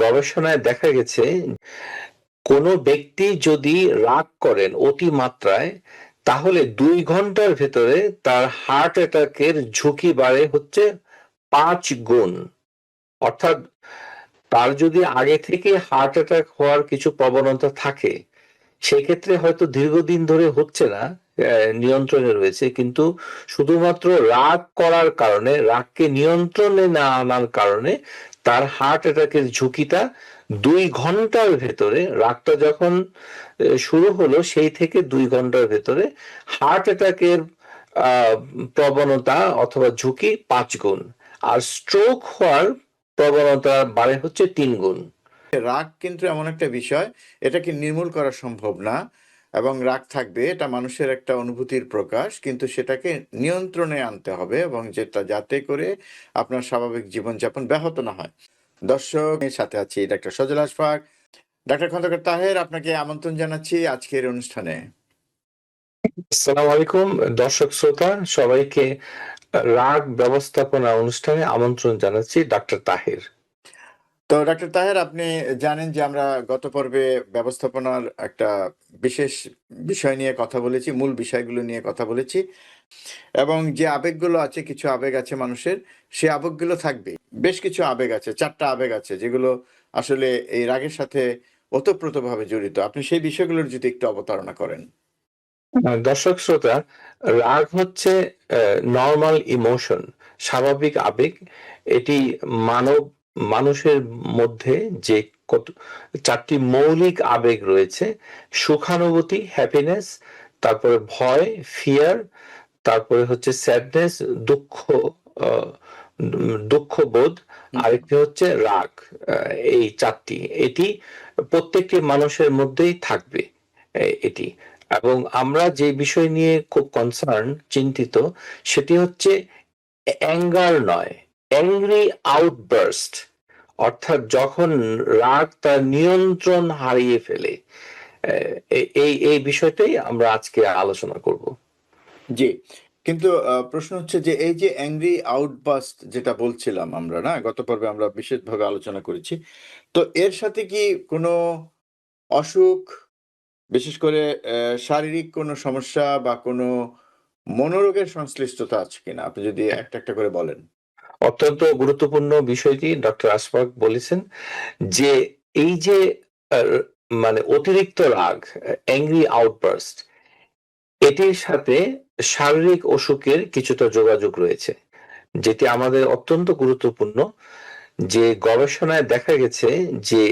গবেষণায় দেখা গেছে কোনো ব্যক্তি যদি রাগ করেন অতিমাত্রায় তাহলে ২ ঘন্টার ভেতরে তার হার্ট অ্যাটাকের ঝুঁকি বাড়ে হচ্ছে ৫ গুণ। অর্থাৎ তার যদি আগে থেকে হার্ট অ্যাটাক হওয়ার কিছু প্রবণতা থাকে সেক্ষেত্রে হয়তো দীর্ঘদিন ধরে হচ্ছে না, নিয়ন্ত্রণে রয়েছে, কিন্তু শুধুমাত্র রাগ করার কারণে, রাগকে নিয়ন্ত্রণে না আনার কারণে তার হার্ট অ্যাটাকের ঝুঁকিটা ২ ঘন্টার ভেতরে, রাগটা যখন শুরু হলো সেই থেকে ২ ঘন্টার ভেতরে হার্ট অ্যাটাকের প্রবণতা অথবা ঝুঁকি ৫ গুণ, আর স্ট্রোক হওয়ার প্রবণতা বাড়ে হচ্ছে ৩ গুণ। রাগ কিন্তু এমন একটা বিষয়, এটাকে নির্মূল করা সম্ভব না, এবং রাগ থাকবে, এটা মানুষের একটা অনুভূতির প্রকাশ, কিন্তু সেটাকে নিয়ন্ত্রণে আনতে হবে, এবং যেটা যাতে করে আপনার স্বাভাবিক জীবনযাপন ব্যাহত না হয়। দর্শক এর সাথে আছি ডাক্তার সজল আশফাক। ডাক্তার খন্দকার তাহের, আপনাকে আমন্ত্রণ জানাচ্ছি আজকের অনুষ্ঠানে। আসসালামু আলাইকুম দর্শক শ্রোতা সবাইকে, রাগ ব্যবস্থাপনা অনুষ্ঠানে আমন্ত্রণ জানাচ্ছি ডাক্তার তাহের। তো ডাক্তার তাহের, আপনি জানেন যে আমরা গত পর্বে ব্যবস্থাপনার একটা বিশেষ বিষয় নিয়ে কথা বলেছি, মূল বিষয়গুলো নিয়ে কথা বলেছি, এবং যে আবেগগুলো আছে, কিছু আবেগ আছে মানুষের, সে আবেগগুলো থাকবে। বেশ কিছু আবেগ আছে, ৪টা আবেগ আছে যেগুলো আসলে এই রাগের সাথে ওতপ্রোতভাবে জড়িত। আপনি সেই বিষয়গুলোর যদি একটু অবতারণা করেন। দর্শক শ্রোতা, রাগ হচ্ছে নর্মাল ইমোশন, স্বাভাবিক আবেগ। এটি মানুষের মধ্যে যে ৪টি মৌলিক আবেগ রয়েছে: সুখানুভূতি, হ্যাপিনেস, তারপরে ভয়, ফিয়ার, তারপরে হচ্ছে স্যাডনেস, দুঃখ, দুঃখবোধ, আরেকটি হচ্ছে রাগ। এই ৪টি, এটি প্রত্যেকটি মানুষের মধ্যেই থাকবে এটি। এবং আমরা যে বিষয় নিয়ে খুব চিন্তিত, সেটি হচ্ছে অ্যাঙ্গার নয়, অ্যাংরি আউটবার্স্ট, অর্থাৎ যখন রাগ তার নিয়ন্ত্রণ হারিয়ে ফেলে। এই বিষয়টাই আমরা আজকে আলোচনা করব। জি, কিন্তু প্রশ্ন হচ্ছে যে এই যে অ্যাংরি আউটবাস্ট যেটা বলছিলাম আমরা, না, গত পর্বে আমরা বিশেষভাবে আলোচনা করেছি। তো এর সাথে কি কোনো অসুখ, বিশেষ করে শারীরিক কোনো সমস্যা বা কোনো মনোরোগের সংশ্লিষ্টতা আছে কিনা? আপনি যদি একটা, একটা করে বলেন। অত্যন্ত গুরুত্বপূর্ণ বিষয়টি ডক্টর আশফাক বলেছেন, যে এই যে মানে অতিরিক্ত রাগ, অ্যাংরি আউটবার্স্ট, এটির সাথে শারীরিক অসুখের কিছুটা যোগাযোগ রয়েছে, যেটি আমাদের অত্যন্ত গুরুত্বপূর্ণ। যে গবেষণায় দেখা গেছে যে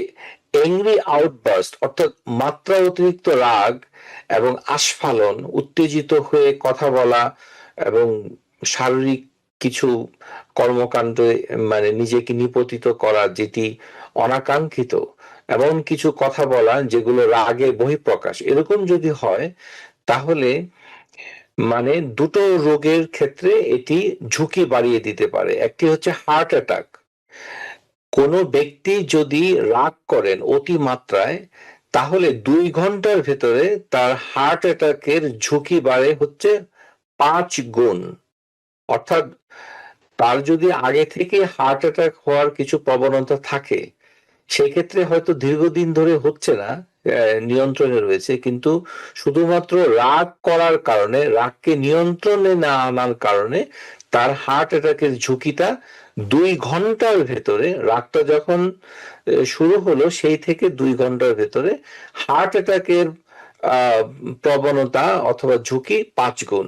অ্যাংরি আউটবার্স্ট, অর্থাৎ মাত্রা অতিরিক্ত রাগ এবং আস্ফালন, উত্তেজিত হয়ে কথা বলা এবং শারীরিক কিছু কর্মকাণ্ডে মানে নিজেকে নিপতিত করা, যেটি অনাকাঙ্ক্ষিত, এমন কিছু কথা বলা যেগুলো রাগের বহিঃপ্রকাশ, এরকম যদি হয় তাহলে মানে দুটো রোগের ক্ষেত্রে এটি ঝুঁকি বাড়িয়ে দিতে পারে। একটি হচ্ছে হার্ট অ্যাটাক। কোনো ব্যক্তি যদি রাগ করেন অতিমাত্রায় তাহলে ২ ঘন্টার ভেতরে তার হার্ট অ্যাটাকের ঝুঁকি বাড়ে হচ্ছে ৫ গুণ। অর্থাৎ তার যদি আগে থেকে হার্ট অ্যাটাক হওয়ার কিছু প্রবণতা থাকে সেক্ষেত্রে হয়তো দীর্ঘদিন ধরে হচ্ছে না, নিয়ন্ত্রণে রয়েছে, কিন্তু শুধুমাত্র রাগ করার কারণে, রাগকে নিয়ন্ত্রণে না আনার কারণে তার হার্ট অ্যাটাকের ঝুঁকিটা ২ ঘন্টার ভেতরে, রাগটা যখন শুরু হলো সেই থেকে ২ ঘন্টার ভেতরে হার্ট অ্যাটাকের প্রবণতা অথবা ঝুঁকি ৫ গুণ,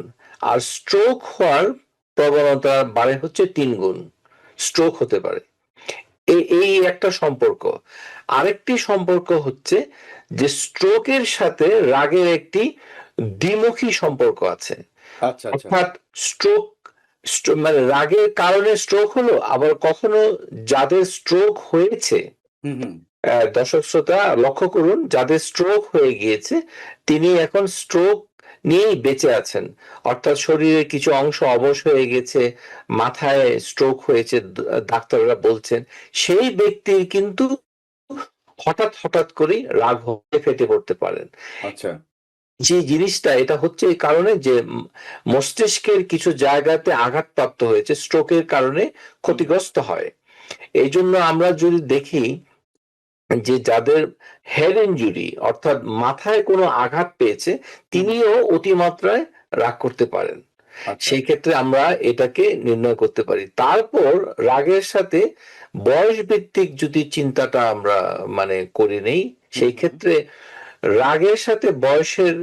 আর স্ট্রোক হওয়ার প্রবণতা বাড়ে হচ্ছে ৩ গুণ। স্ট্রোক হতে পারে। এই একটা সম্পর্ক। আরেকটি সম্পর্ক হচ্ছে যে স্ট্রোকের সাথে রাগের একটি দ্বিমুখী সম্পর্ক আছে। আচ্ছা, আচ্ছা। অর্থাৎ স্ট্রোক, মানে রাগের কারণে স্ট্রোক হলো, আবার কখনো যাদের স্ট্রোক হয়েছে, হুম, হুম। দর্শক শ্রোতা লক্ষ্য করুন, যাদের স্ট্রোক হয়ে গিয়েছে তিনি এখন স্ট্রোক নিয়েই বেঁচে আছেন। অর্থাৎ শরীরের কিছু অংশ অবশ হয়ে গেছে, মাথায় স্ট্রোক হয়েছে, ডাক্তাররা বলছেন সেই ব্যক্তির কিন্তু হঠাৎ হঠাৎ করে রাগ হয়ে ফেটে পড়তে পারেন। আচ্ছা। যে জিনিসটা, এটা হচ্ছে এই কারণে যে মস্তিষ্কের কিছু জায়গাতে আঘাতপ্রাপ্ত হয়েছে, স্ট্রোকের কারণে ক্ষতিগ্রস্ত হয়। এই জন্য আমরা যদি দেখি যে যাদের হেড ইনজুরি অর্থাৎ মাথায় কোনো আঘাত পেয়েছে তিনিও অতিমাত্রায় রাগ করতে পারেন। আচ্ছা সেই ক্ষেত্রে আমরা এটাকে নির্ণয় করতে পারি। তারপর রাগের সাথে বয়স ভিত্তিক যদি চিন্তাটা আমরা মানে করে নেই, সেই ক্ষেত্রে রাগের সাথে বয়সের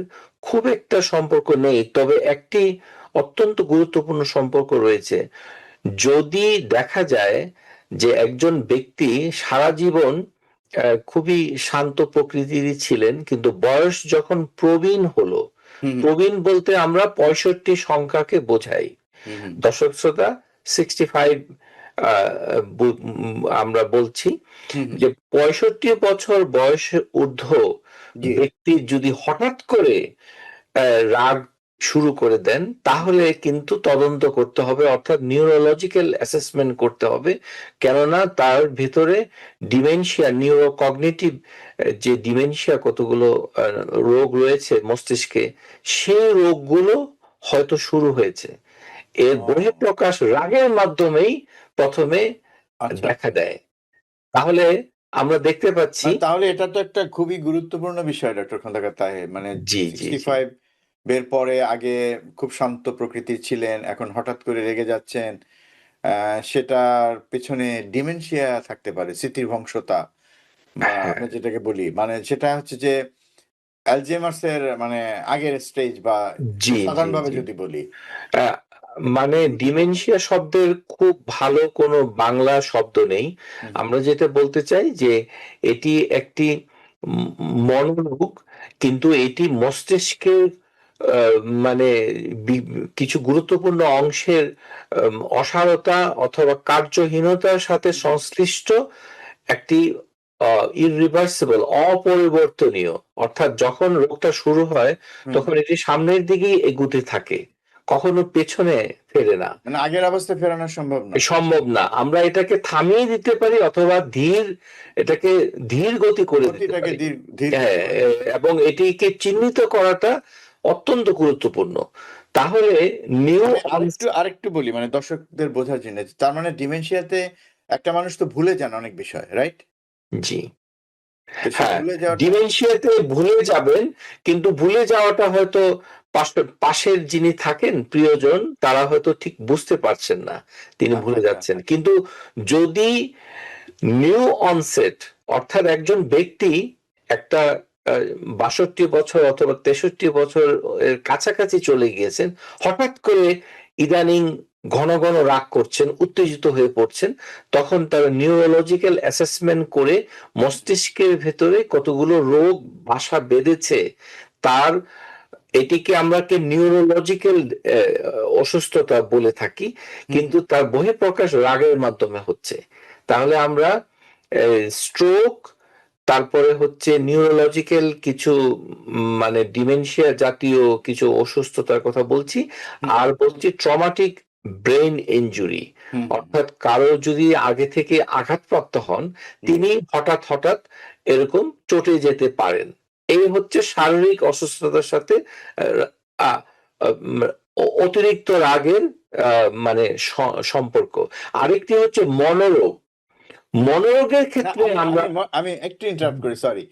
খুব একটা সম্পর্ক নেই, তবে একটি অত্যন্ত গুরুত্বপূর্ণ সম্পর্ক রয়েছে। যদি দেখা যায় যে একজন ব্যক্তি সারা জীবন খুবই শান্ত প্রকৃতিরই ছিলেন, কিন্তু বয়স যখন প্রবীণ হলো, প্রবীণ বলতে আমরা 65 সংখ্যাকে বোঝাই। দর্শক শ্রোতা, 65 আমরা বলছি যে 65 বছর বয়সে ঊর্ধ্ব জি ব্যক্তি যদি হঠাৎ করে রাগ শুরু করে দেন, তাহলে কিন্তু তদন্ত করতে হবে, অর্থাৎ নিউরোলজিক্যাল অ্যাসেসমেন্ট করতে হবে। কেননা তার ভিতরে ডিমেনশিয়া, নিউরোকগনিটিভ যে ডিমেনশিয়া কতগুলো রোগ রয়েছে মস্তিষ্কে, সেই রোগগুলো হয়তো শুরু হয়েছে। এর বহিঃপ্রকাশ রাগের মাধ্যমেই প্রথমে আচ্ছা দেখা দেয়। তাহলে আমরা দেখতে পাচ্ছি, মানে তাহলে এটা তো একটা খুবই গুরুত্বপূর্ণ বিষয় ডক্টর খন্দকার তাহের। মানে জি জি জি 65 এর পরে আগে খুব শান্ত প্রকৃতির ছিলেন, এখন হঠাৎ করে রেগে যাচ্ছেন। সেটার পেছনে ডিমেনশিয়া থাকতে পারে, স্মৃতিভ্রংশতা বা হ্যাঁ আমরা যেটাকে বলি, মানে সেটা হচ্ছে যে অ্যালঝেইমার্স এর মানে আগের স্টেজ বা জি জি সাধারণভাবে জি যদি বলি। আহ, মানে ডিমেনশিয়া শব্দের খুব ভালো কোনো বাংলা শব্দ নেই। হুম, আমরা যেটা বলতে চাই যে এটি একটি উম মনোরোগ, কিন্তু এটি মস্তিষ্কের আহ, মানে কিছু গুরুত্বপূর্ণ অংশের অসারতা অথবা কার্যহীনতার সাথে সংশ্লিষ্ট একটি ইররিভার্সিবল, অপরিবর্তনীয়। অর্থাৎ যখন রোগটা শুরু হয় হুম, তখন এটি সামনের দিকেই এগুতে থাকে, কখনো পেছনে ফেরে না। মানে আগের অবস্থায় ফেরানো সম্ভব না। সম্ভব না। আমরা এটাকে থামিয়ে দিতে পারি অথবা এটাকে ধীর গতি করে দিতে গতিটাকে পারি। ধীর ধীর করতে হ্যাঁ, পারি। এবং এটিকে চিহ্নিত করাটা অত্যন্ত গুরুত্বপূর্ণ। তাহলে নিউ আমি অন আরেকটু বলি মানে দর্শকদের বোঝার জন্য। তার মানে ডিমেনশিয়াতে একটা মানুষ তো ভুলে যান অনেক বিষয়, রাইট? জি, তো সেই হ্যাঁ, ভুলে যাওয়াটা ডিমেনশিয়াতে ভুলে যাবেন, কিন্তু ভুলে যাওয়াটা হয়তো পাশের যিনি থাকেন প্রিয়জন, তারা হয়তো ঠিক বুঝতে পারছেন না তিনি আচ্ছা, ভুলে আচ্ছা। যাচ্ছেন। কিন্তু যদি নিউ অনসেট, অর্থাৎ একজন ব্যক্তি একটা 62 বছর অথবা 63 বছর এর কাছাকাছি চলে গিয়েছেন, হঠাৎ করে ইদানিং ঘন ঘন রাগ করছেন, উত্তেজিত হয়ে পড়ছেন, তখন তার নিউরোলজিক্যাল অ্যাসেসমেন্ট করে মস্তিষ্কের ভেতরে কতগুলো রোগ বাসা বেঁধেছে, তার এটিকে আমরা নিউরোলজিক্যাল অসুস্থতা বলে থাকি, কিন্তু তার বহিঃপ্রকাশ রাগের মাধ্যমে হচ্ছে। তাহলে আমরা স্ট্রোক, তারপরে হচ্ছে নিউরোলজিক্যাল কিছু মানে ডিমেনশিয়া জাতীয় কিছু অসুস্থতার কথা বলছি, আর বলছি ট্রমাটিক ব্রেন ইনজুরি, হুম, অর্থাৎ কারো যদি আগে থেকে আঘাতপ্রাপ্ত হন, তিনি হঠাৎ হঠাৎ এরকম চটে যেতে পারেন। এই হচ্ছে শারীরিক অসুস্থতার সাথে আহ, আহ, উম, অতিরিক্ত রাগের মানে সম্পর্ক। আরেকটি হচ্ছে মনোরোগ। মনোরোগের না ক্ষেত্রে আমি আমরা আমি আমি একটু ইন্টারাপ্ট করি, সরি।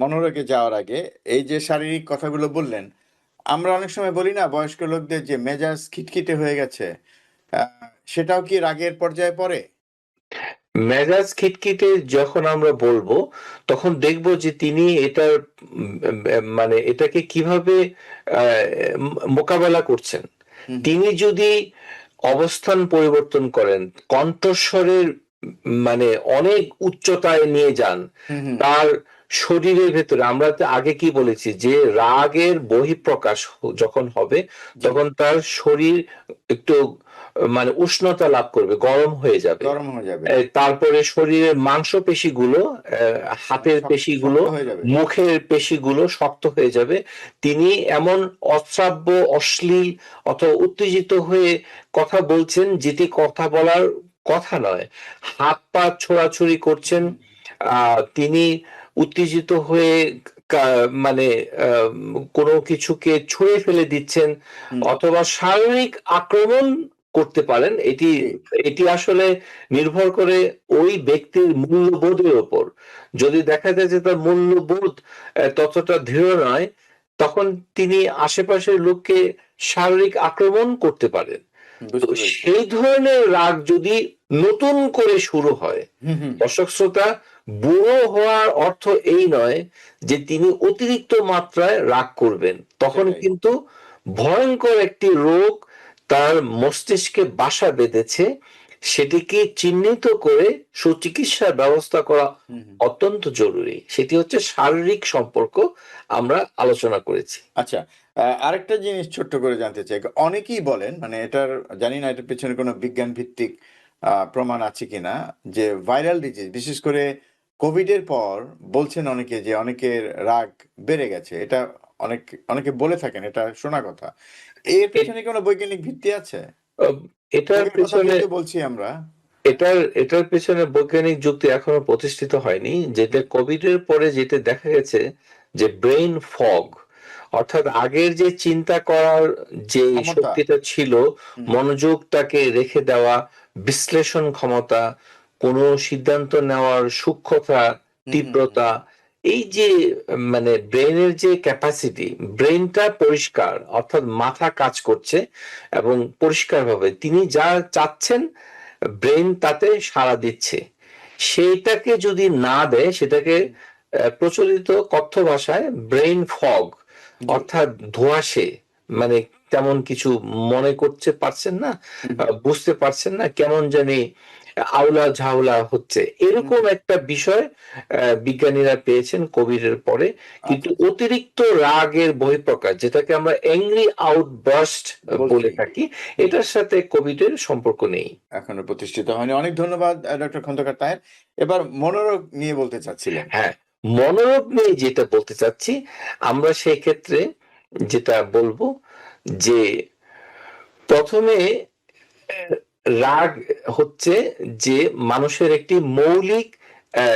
মনোরোগে যাওয়ার আগে এই যে শারীরিক কথাগুলো বললেন, আমরা অনেক সময় বলি না বয়স্ক লোকদের যে মেজাজ খিটখিটে হয়ে গেছে, সেটাও কি রাগের পর্যায়ে পড়ে? মেজাজ খিটখিটে যখন আমরা বলবো, তখন দেখব যে তিনি এটার মানে এটাকে কিভাবে মোকাবেলা করছেন। হুম, তিনি যদি অবস্থান পরিবর্তন করেন, কণ্ঠস্বরের মানে অনেক উচ্চতায় নিয়ে যান, হুম, হুম, তার শরীরের ভেতরে, আমরা তো আগে কি বলেছি যে রাগের বহিঃপ্রকাশ যখন হবে জি, তখন তার শরীর একটু মানে উষ্ণতা লাভ করবে, গরম হয়ে যাবে। গরম হয়ে যাবে। তারপরে শরীরের মাংসপেশিগুলো, হাতের পেশিগুলো, শক্ত হয়ে যাবে। মুখের পেশিগুলো শক্ত হয়ে যাবে। তিনি এমন অশ্রাব্য, অশ্লীল অথবা উত্তেজিত হয়ে কথা বলছেন যেটি কথা বলার কথা নয়। হাত পা ছোড়াছুড়ি করছেন। তিনি উত্তেজিত হয়ে মানে কোনো কিছুকে ছুঁড়ে ফেলে দিচ্ছেন, হুম, অথবা শারীরিক আক্রমণ করতে পারেন। এটি জি। এটি আসলে নির্ভর করে ওই ব্যক্তির মূল্যবোধের উপর। যদি দেখা যায় যে তার মূল্যবোধ ততটা দৃঢ় নয়, তখন তিনি আশেপাশের লোককে শারীরিক আক্রমণ করতে পারেন। তো বুঝতে পেরেছি। সেই ধরনের রাগ যদি নতুন করে শুরু হয়, হুম, হুম। দর্শক শ্রোতা, বুড়ো হওয়ার অর্থ এই নয় যে তিনি অতিরিক্ত মাত্রায় রাগ করবেন। তখন সেটাই। কিন্তু ভয়ংকর একটি রোগ তার মস্তিষ্কে বাসা বেঁধেছে। সেটিকে চিহ্নিত করে সুচিকিৎসার ব্যবস্থা করা হুম, হুম। অত্যন্ত জরুরি। সেটি হচ্ছে শারীরিক সম্পর্ক, আমরা আলোচনা করেছি। আচ্ছা, আরেকটা জিনিস ছোট্ট করে জানতে চাই। অনেকেই বলেন মানে এটার জানি না এটার পেছনে কোনো বিজ্ঞান ভিত্তিক প্রমাণ আছে কিনা যে ভাইরাল ডিজিজ বিশেষ করে কোভিডের পর বলছেন অনেকে যে অনেকের রাগ বেড়ে গেছে। এটা অনেকে বলে থাকেন এটা শোনা কথা। এর এ পেছনে কোনো বৈজ্ঞানিক ভিত্তি আছে? আ এটার রোগের কথা পেছনে যেহেতু বলছি আমরা। এটার পেছনে বৈজ্ঞানিক যুক্তি এখনো প্রতিষ্ঠিত হয়নি। যেটা হুম, কোভিড এর পরে যেটা দেখা গেছে যে ব্রেইন ফগ, অর্থাৎ আগের যে চিন্তা করার যে ক্ষমতা। শক্তিটা ছিল, হুম, মনোযোগটাকে রেখে দেওয়া, বিশ্লেষণ ক্ষমতা, কোনো সিদ্ধান্ত নেওয়ার সূক্ষ্মতা, হুম, হুম, হুম, তীব্রতা, এই যে মানে ব্রেইনের যে ক্যাপাসিটি, ব্রেইনটা পরিষ্কার, অর্থাৎ মাথা কাজ করছে এবং পরিষ্কারভাবে তিনি যা চাচ্ছেন ব্রেন তাতে সাড়া দিচ্ছে। সেইটাকে যদি না দেয়, সেটাকে হুম। প্রচলিত কথ্য ভাষায় ব্রেইন ফগ, জি। অর্থাৎ ধোঁয়াশে, মানে তেমন কিছু মনে করতে পারছেন না, হুম, হুম, বুঝতে পারছেন না, কেমন জানি আউলা ঝাউলা হচ্ছে, হুম, এরকম হুম। একটা বিষয় বিজ্ঞানীরা পেয়েছেন কোভিড এর পরে। কিন্তু আচ্ছা, আচ্ছা। অতিরিক্ত রাগের বহিঃপ্রকাশ, যেটাকে আমরা অ্যাংরি আউটবার্স্ট বলছি। বলে থাকি, হুম। এটার সাথে কোভিড এর সম্পর্ক নেই। এখনো প্রতিষ্ঠিত হয়নি। অনেক ধন্যবাদ ডক্টর খন্দকার তাহের। এবার মনোরোগ নিয়ে বলতে চাচ্ছিলেন। হ্যাঁ, মনোরোগ নিয়ে যেটা বলতে চাচ্ছি, আমরা সেক্ষেত্রে যেটা বলবো যে ১ম এ রাগ হচ্ছে যে মানুষের একটি মৌলিক অ্যা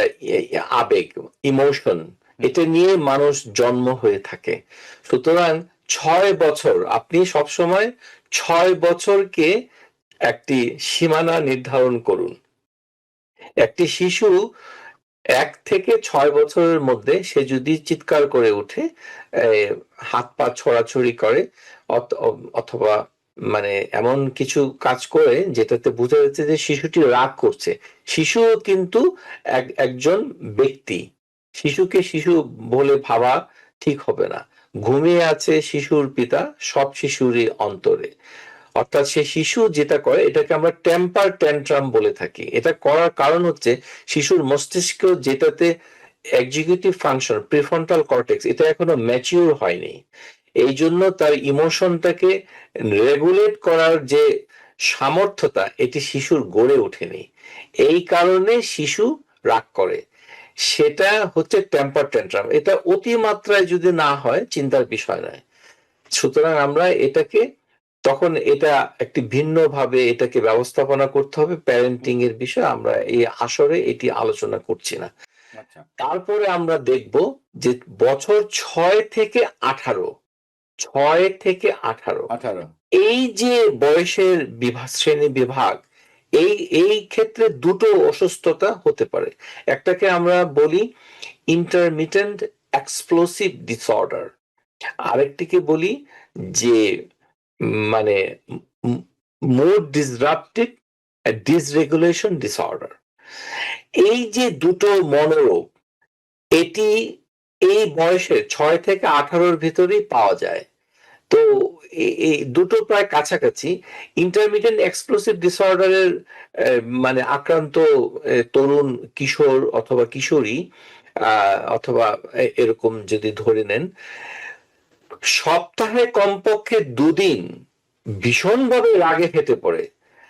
আবেগ, ইমোশন। হুম, এটা নিয়ে মানুষ জন্ম হয়ে থাকে। সুতরাং ৬ বছর, আপনি সবসময় ৬ বছরকে একটি সীমানা নির্ধারণ করুন। একটি শিশু ১ থেকে ৬ বছরের মধ্যে সে যদি চিৎকার করে উঠে, এ হাত-পা ছড়াছড়ি করে, অথবা মানে এমন কিছু কাজ করে যেটাতে বোঝা যাচ্ছে যে শিশুটি রাগ করছে। শিশুও কিন্তু একজন ব্যক্তি। শিশুকে শিশু বলে ভাবা ঠিক হবে না। ঘুমিয়ে আছে শিশুর পিতা সব শিশুরই অন্তরে। অর্থাৎ সে শিশু যেটা করে এটাকে আমরা টেম্পার ট্যান্ট্রাম বলে থাকি। এটা করার কারণ হচ্ছে শিশুর মস্তিষ্ক যেটাতে এক্সিকিউটিভ ফাংশন, প্রিফ্রন্টাল কর্টেক্স, এটা এখনো ম্যাচিউর হয়নি। এইজন্য তার ইমোশনটাকে রেগুলেট করার যে সামর্থ্যতা, এটি শিশুর গড়ে ওঠেনি। এই কারণে শিশু রাগ করে। সেটা হচ্ছে টেম্পার ট্যান্ট্রাম। এটা অতিমাত্রায় যদি না হয় চিন্তার বিষয় নয়। সুতরাং আমরা এটাকে তখন এটা একটি ভিন্নভাবে এটাকে ব্যবস্থাপনা করতে হবে। হুম, প্যারেন্টিং এর বিষয় আমরা এই আসরে এটি আলোচনা করছি না। আচ্ছা। তারপরে আমরা দেখব যে বছর ৬ থেকে ১৮, ৬ থেকে ১৮ 18। এই যে বয়সের শ্রেণী বিভাগ, এই এই ক্ষেত্রে দুটো অসুস্থতা হতে পারে। একটাকে আমরা বলি ইন্টারমিটেন্ট এক্সপ্লোসিভ ডিসঅর্ডার, আরেকটিকে বলি যে মানে মুড ডিসরাপ্টেড ডিসরেগুলেশন ডিসঅর্ডার। এই যে দুটো মনোরোগ, এটি এই বয়সে ৬ থেকে ১৮ ভিতরেই পাওয়া যায়। তো এই দুটো প্রায় কাছাকাছি। ইন্টারমিটেন্ট এক্সপ্লোসিভ ডিসঅর্ডারের মানে আক্রান্ত তরুণ কিশোর অথবা কিশোরী, অথবা এরকম যদি ধরে নেন, সপ্তাহে কমপক্ষে ২ দিন ভীষণভাবে রাগে ফেটে পড়ে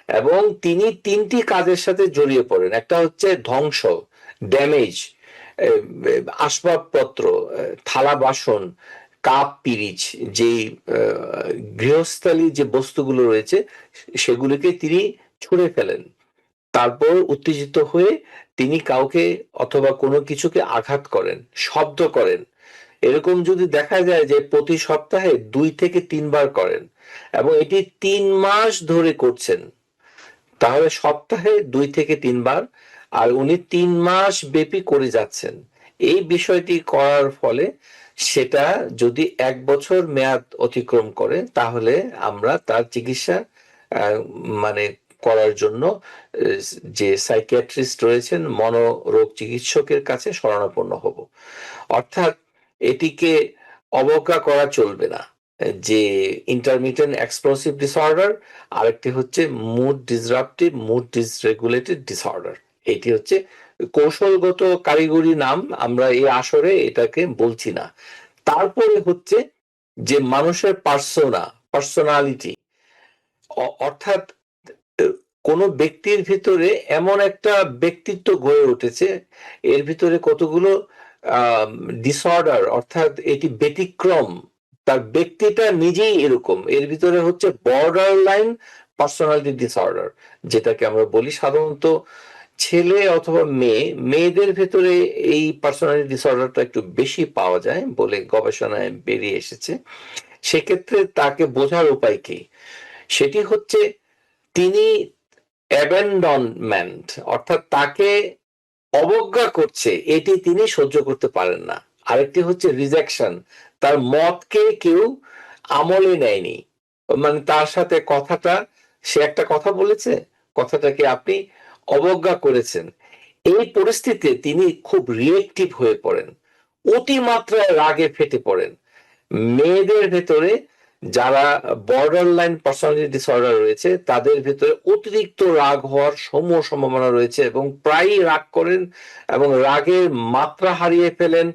এবং তিনি ৩টি কাজের সাথে জড়িয়ে পড়েন। একটা হচ্ছে ধ্বংস, ড্যামেজ, আসবাবপত্র, থালা-বাসন, কাপ-পিরিচ, যেই গৃহস্থালী যে বস্তুগুলো রয়েছে সেগুলোকে তিনি ছুঁড়ে ফেলেন। তারপর উত্তেজিত হয়ে তিনি কাউকে অথবা কোনো কিছুকে আঘাত করেন, শব্দ করেন। এরকম যদি দেখা যায় যে প্রতি সপ্তাহে 2 থেকে 3 বার করেন এবং এটি 3 মাস ধরে করছেন, তাহলে সপ্তাহে 2 থেকে 3 বার, আর উনি 3 মাস ব্যাপী করে যাচ্ছেন। এই বিষয়টি করার ফলে সেটা যদি 1 বছর মেয়াদ অতিক্রম করে, তাহলে আমরা তার চিকিৎসা মানে করার জন্য যে সাইকিয়াট্রিস্ট রয়েছেন, মনোরোগ চিকিৎসকের কাছে শরণাপন্ন হব। অর্থাৎ এটিকে অবজ্ঞা করা চলবে না যে ইন্টারমিটেন্ট এক্সপ্লোসিভ ডিসঅর্ডার, আরেকটি হচ্ছে মুড ডিসরাপটিভ মুড ডিসরেগুলেটেড ডিসঅর্ডার। এটি হচ্ছে কৌশলগত কারিগরি নাম, আমরা এই আসরে এটাকে বলছি না। তারপরে হচ্ছে যে মানুষের পার্সোনালিটি, অর্থাৎ কোন ব্যক্তির ভিতরে এমন একটা ব্যক্তিত্ব গড়ে উঠেছে, এর ভিতরে কতগুলো ডিসঅর্ডার, অর্থাৎ এটি ব্যতিক্রম, তার ব্যক্তিটা নিজেই এরকম, এর ভিতরে হচ্ছে বর্ডার লাইন পার্সোনালিটি ডিসঅর্ডার, যেটাকে আমরা বলি সাধারণত ছেলে অথবা মেয়েদের ভেতরে এই পার্সোনালিটি ডিসঅর্ডারটা একটু বেশি পাওয়া যায় বলে গবেষণায় বেরিয়ে এসেছে। সেক্ষেত্রে তাকে বোঝার উপায় কি? সেটি হচ্ছে তিনি অ্যাবেন্ডনমেন্ট, অর্থাৎ তাকে অবজ্ঞা করছে, এটি তিনি সহ্য করতে পারেন না। আরেকটি হচ্ছে রিজেকশন, তার মতকে কেউ আমলে নেয়নি, মানে তার সাথে সে একটা কথা বলেছে, কথাটাকে আপনি অবজ্ঞা করেছেন। এই পরিস্থিতিতে তিনি খুব রিয়েক্টিভ হয়ে পড়েন, অতিমাত্রায় রাগে ফেটে পড়েন। মেয়েদের ভেতরে যারা বর্ডার লাইন পার্সোনালিটি ডিসঅর্ডার রয়েছে, তাদের ভেতরে অতিরিক্ত রাগ হওয়ার সম্ভাবনা রয়েছে এবং প্রায়ই রাগ করেন এবং রাগের মাত্রা হারিয়ে ফেলেন,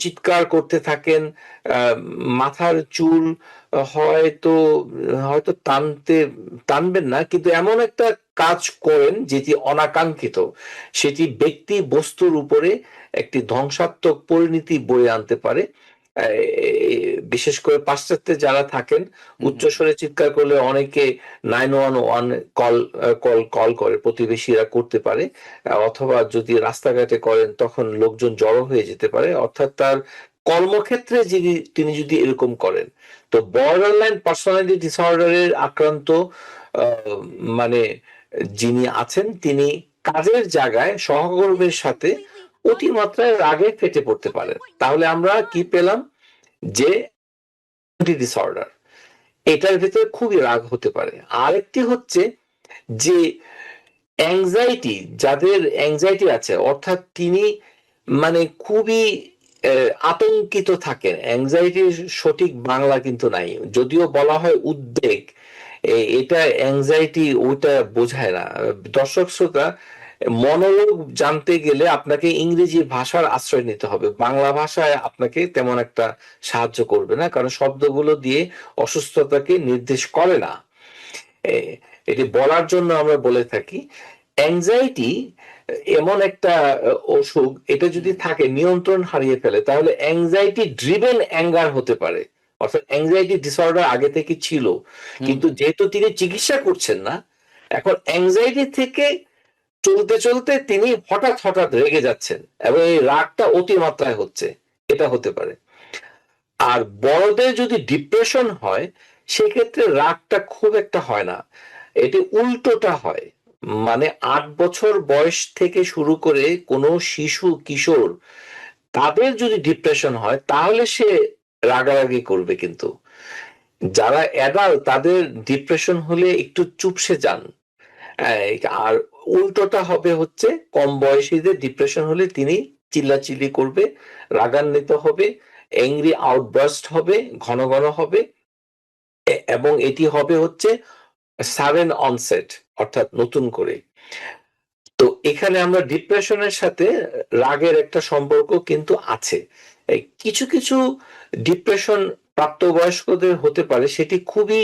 চিৎকার করতে থাকেন, মাথার চুল হয়তো হয়তো টানবেন না, কিন্তু এমন একটা কাজ করেন যেটি অনাকাঙ্ক্ষিত, সেটি ব্যক্তি বস্তুর উপরে একটি ধ্বংসাত্মক পরিণতি বয়ে আনতে পারে। বিশেষ করে পাশ্চাত্যে যারা থাকেন, উচ্চস্বরে চিৎকার করলে অনেকে 911 কল করে, প্রতিবেশীরা করতে পারে, অথবা যদি রাস্তাঘাটে করেন তখন লোকজন জড়ো হয়ে যেতে পারে, অর্থাৎ তার কর্মক্ষেত্রে তিনি যদি এরকম করেন। তো বর্ডার লাইন পার্সোনালিটি ডিসঅর্ডারের আক্রান্ত মানে যিনি আছেন, তিনি কাজের জায়গায় সহকর্মীর সাথে অতিমাত্রায় রাগে ফেটে পড়তে পারেন। তাহলে আমরা কি পেলাম? যে ডিসঅর্ডার, এটার ভিতরে খুবই রাগ হতে পারে। আরেকটি হচ্ছে যে অ্যাংজাইটি, যাদের অ্যাংজাইটি আছে, অর্থাৎ তিনি মানে খুবই আতঙ্কিত থাকেন। অ্যাংজাইটির সঠিক বাংলা কিন্তু নাই, যদিও বলা হয় উদ্বেগ, এটা অ্যাংজাইটি ওটা বোঝায় না। দর্শক শ্রোতা, মনোরোগ জানতে গেলে আপনাকে ইংরেজি ভাষার আশ্রয় নিতে হবে, বাংলা ভাষায় আপনাকে তেমন একটা সাহায্য করবে না, কারণ শব্দগুলো দিয়ে অসুস্থতাকে নির্দেশ করে না। এটি বলার জন্য আমরা বলে থাকি অ্যাংজাইটি এমন একটা অসুখ, এটা যদি থাকে নিয়ন্ত্রণ হারিয়ে ফেলে, তাহলে অ্যাংজাইটি ড্রিভেন অ্যাঙ্গার হতে পারে। অর্থাৎ অ্যাংজাইটি ডিসঅর্ডার আগে থেকে ছিল, কিন্তু যেহেতু তিনি চিকিৎসা করছেন না, এখন অ্যাংজাইটি থেকে চলতে চলতে তিনি হঠাৎ রেগে যাচ্ছেন এবং এই রাগটা অতিমাত্রায় হচ্ছে, এটা হতে পারে। আর বড়দের যদি ডিপ্রেশন হয়, সেক্ষেত্রে রাগটা খুব একটা হয় না, এটি উল্টোটা হয়। মানে 8 বছর বয়স থেকে শুরু করে কোনো শিশু কিশোর, তাদের যদি ডিপ্রেশন হয় তাহলে সে রাগারাগি করবে, কিন্তু যারা অ্যাডাল্ট তাদের ডিপ্রেশন হলে একটু চুপসে যান। আর উল্টোটা হবে হচ্ছে কম বয়সীদের ডিপ্রেশন হলে তিনি চিল্লাচিল্লি করবে, রাগান্বিত হবে, অ্যাংরি আউটবার্স্ট হবে, ঘন ঘন হবে, এবং এটি হবে হচ্ছে সাডেন অনসেট, অর্থাৎ নতুন করে। তো এখানে আমরা ডিপ্রেশনের সাথে রাগের একটা সম্পর্ক কিন্তু আছে। কিছু কিছু ডিপ্রেশন প্রাপ্তবয়স্কদের হতে পারে, সেটি খুবই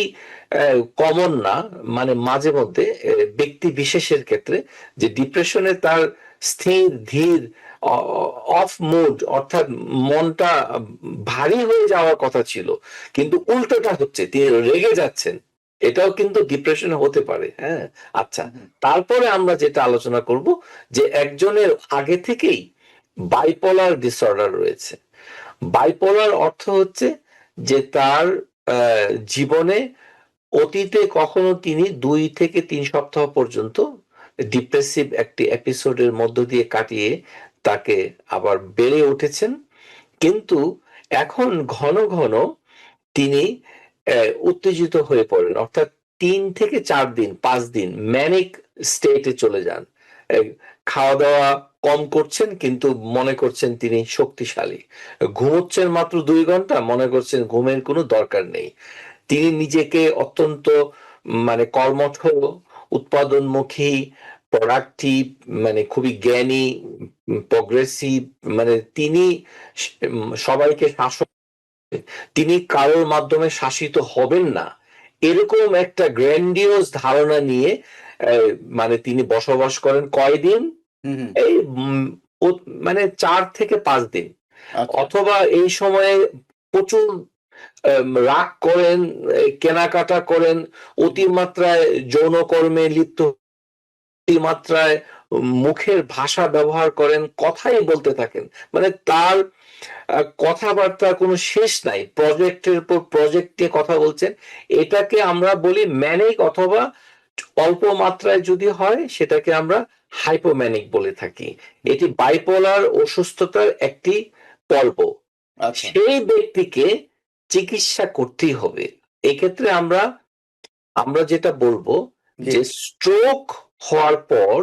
কমন না, মানে মাঝে মধ্যে ব্যক্তি বিশেষের ক্ষেত্রে, যে ডিপ্রেশনে তার স্থির ধীর অফ মুড, অর্থাৎ মনটা ভারী হয়ে যাওয়ার কথা ছিল, কিন্তু উল্টোটা হচ্ছে তিনি রেগে যাচ্ছেন, এটাও কিন্তু ডিপ্রেশনে হতে পারে। হ্যাঁ, আচ্ছা, তারপরে আমরা যেটা আলোচনা করব যে একজনের আগে থেকেই বাইপোলার ডিসঅর্ডার রয়েছে, বাইপোলার অর্থ হচ্ছে যে তার জীবনে অতীতে কখনো তিনি 2 থেকে 3 সপ্তাহ পর্যন্ত ডিপ্রেসিভ একটি এপিসোডের মধ্য দিয়ে কাটিয়ে তাকে আবার বেড়ে উঠেছেন, কিন্তু এখন ঘন ঘন তিনি উত্তেজিত হয়ে পড়েন, অর্থাৎ 3 থেকে 4 দিন 5 দিন ম্যানিক স্টেটে চলে যান। খাওয়া দাওয়া কম করছেন কিন্তু মনে করছেন তিনি শক্তিশালী, ঘুমোচ্ছেন মাত্র 2 ঘন্টা, মনে করছেন ঘুমের কোনো দরকার নেই। তিনি নিজেকে অত্যন্ত মানে কর্মঠ, উৎপাদনমুখী, প্রোডাক্টিভ, মানে খুবই জ্ঞানী, প্রগ্রেসিভ, মানে তিনি সবাইকে শাসন, তিনি কারোর মাধ্যমে শাসিত হবেন না, এরকম একটা গ্র্যান্ডিওস ধারণা নিয়ে মানে তিনি বসবাস করেন কয়দিন, এই মানে 4 থেকে 5 দিন। আচ্ছা। অথবা এই সময়ে প্রচুর রাগ করেন, কেনাকাটা করেন, অতিমাত্রায় যৌনকর্মে লিপ্ত, অতিমাত্রায় মুখের ভাষা ব্যবহার করেন, কথাই বলতে থাকেন, মানে তার কথাবার্তার কোনো শেষ নাই, প্রজেক্টের পর প্রজেক্ট নিয়ে কথা বলছেন। এটাকে আমরা বলি ম্যানিক, অথবা অল্প মাত্রায় যদি হয় সেটাকে আমরা হাইপোম্যানিক বলে থাকি। এটি বাইপোলার অসুস্থতার একটি পর্ব। আচ্ছা। সেই ব্যক্তিকে চিকিৎসা করতেই হবে। এক্ষেত্রে আমরা যেটা বলবো জি। যে স্ট্রোক হওয়ার পর,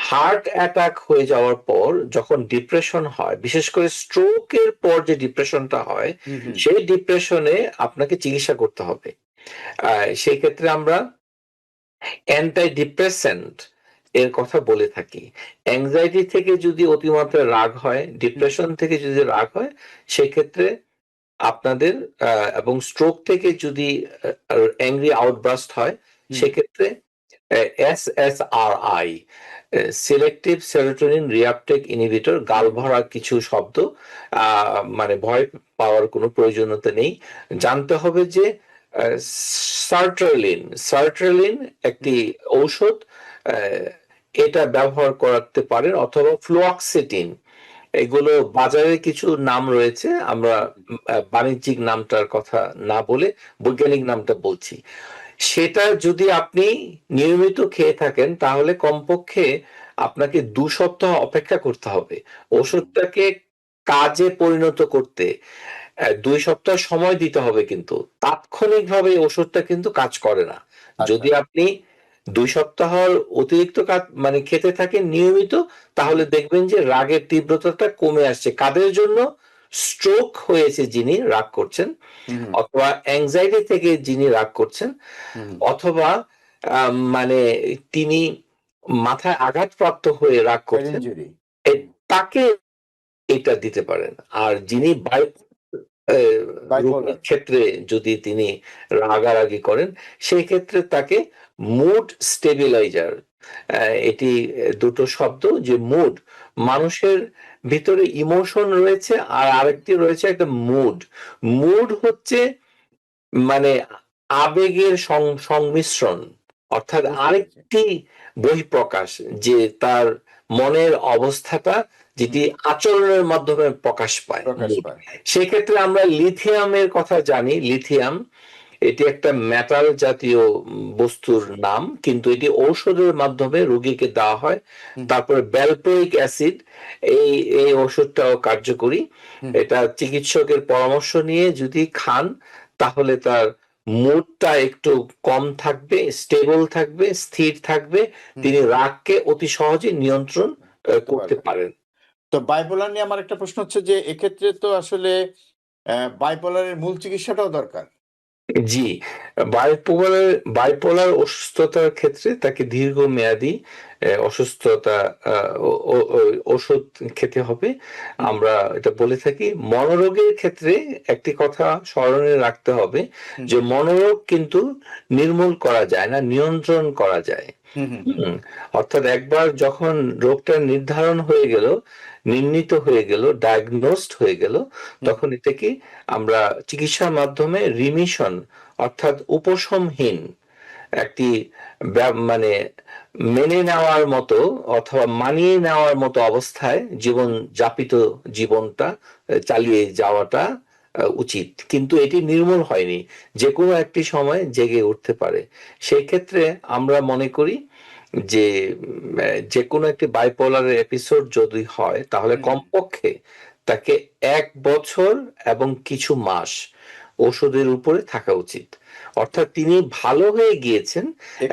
হার্ট অ্যাটাক হয়ে যাওয়ার পর যখন ডিপ্রেশন হয়, বিশেষ করে স্ট্রোকের পর যে ডিপ্রেশনটা হয়, সেই ডিপ্রেশনে আপনাকে চিকিৎসা করতে হবে। সেই ক্ষেত্রে আমরা অ্যান্টি ডিপ্রেসেন্ট এর কথা বলে থাকি। অ্যাংজাইটি থেকে যদি অতিমাত্রায় রাগ হয়, ডিপ্রেশন থেকে যদি রাগ হয়, সেক্ষেত্রে আপনাদের এবং স্ট্রোক থেকে যদি অ্যাংরি আউটবার্স্ট হয়, সেক্ষেত্রে SSRI, selective serotonin reuptake inhibitor, গালভরা কিছু শব্দ, মানে ভয় পাওয়ার কোনো প্রয়োজনীয়তা নেই। জানতে হবে যে সার্ট্রেলিন একটি ঔষধ, এটা ব্যবহার করতে পারেন, অথবা ফ্লুঅক্সেটিন। এগুলো বাজারে কিছু নাম রয়েছে, আমরা বাণিজ্যিক নামটার কথা না বলে বৈজ্ঞানিক নামটা বলছি। সেটা যদি আপনি নিয়মিত খেয়ে থাকেন তাহলে কমপক্ষে আপনাকে 2 সপ্তাহ অপেক্ষা করতে হবে। ওষুধটাকে কাজে পরিণত করতে 2 সপ্তাহ সময় দিতে হবে, কিন্তু তাৎক্ষণিকভাবে ওষুধটা কিন্তু কাজ করে না। যদি আপনি 2 সপ্তাহর অতিরিক্ত মানে খেতে থাকেন নিয়মিত, তাহলে দেখবেন যে রাগের তীব্রতাটা কমে আসছে। কাদের জন্য? স্ট্রোক হয়েছে যিনি রাগ করছেন, অথবা অ্যাংজাইটি থেকে যিনি রাগ করছেন, অথবা মানে তিনি মাথায় আঘাতপ্রাপ্ত হয়ে রাগ করছেন, তাকে এটা দিতে পারেন। আর যিনি রোগীর ক্ষেত্রে যদি তিনি রাগারাগি করেন, সেই ক্ষেত্রে তাকে মুড স্টেবিলাইজার, এটি দুটো শব্দ, যে মুড, মানুষের ভিতরে ইমোশন রয়েছে আর আরেকটি রয়েছে একটা মুড। মুড হচ্ছে মানে আবেগের সংমিশ্রণ, অর্থাৎ আরেকটি বহিঃপ্রকাশ, যে তার মনের অবস্থাটা যেটি আচরণের মাধ্যমে প্রকাশ পায়। সেক্ষেত্রে আমরা লিথিয়ামের কথা জানি। লিথিয়াম এটি একটা মেটাল জাতীয় বস্তুর নাম, কিন্তু এটি ঔষধের মাধ্যমে রোগীকে দেওয়া হয়। তারপরে ভ্যালপ্রোইক অ্যাসিড, এই ওষুধটাও কার্যকরী। এটা চিকিৎসকের পরামর্শ নিয়ে যদি খান তাহলে তার মুডটা একটু কম থাকবে, স্টেবল থাকবে, স্থির থাকবে, তিনি রাগকে অতি সহজে নিয়ন্ত্রণ করতে পারেন। তো বাইপোলার নিয়ে আমার একটা প্রশ্ন হচ্ছে যে এক্ষেত্রে তো আসলে বাইপোলারের মূল চিকিৎসাটাও দরকার। জি, বাইপোলার অসুস্থতার ক্ষেত্রে তাকে দীর্ঘমেয়াদী অসুস্থতা ওষুধ খেতে হবে। আমরা এটা বলে থাকি। মনোরোগের ক্ষেত্রে একটি কথা স্মরণে রাখতে হবে যে মনোরোগ কিন্তু নির্মূল করা যায় না, নিয়ন্ত্রণ করা যায়। অর্থাৎ একবার যখন রোগটা নির্ধারণ হয়ে গেল, নির্ণীত হয়ে গেল, ডায়াগনোসড হয়ে গেল, তখন এটাকে আমরা চিকিৎসার মাধ্যমে রিমিশন, অর্থাৎ উপশমহীন একটি মানে মেনে নেওয়ার মতো অথবা মানিয়ে নেওয়ার মতো অবস্থায় জীবনটা চালিয়ে যাওয়াটা উচিত, কিন্তু এটি নির্মূল হয়নি, যে কোনো একটি সময় জেগে উঠতে পারে। সেই ক্ষেত্রে আমরা মনে করি যে যে কোনো একটি বাইপোলার এপিসোড যদি হয় তাহলে কমপক্ষে তাকে 1 বছর এবং কিছু মাস ওষুধের উপরে থাকা উচিত। অর্থাৎ তিনি ভালো হয়ে গিয়েছেন,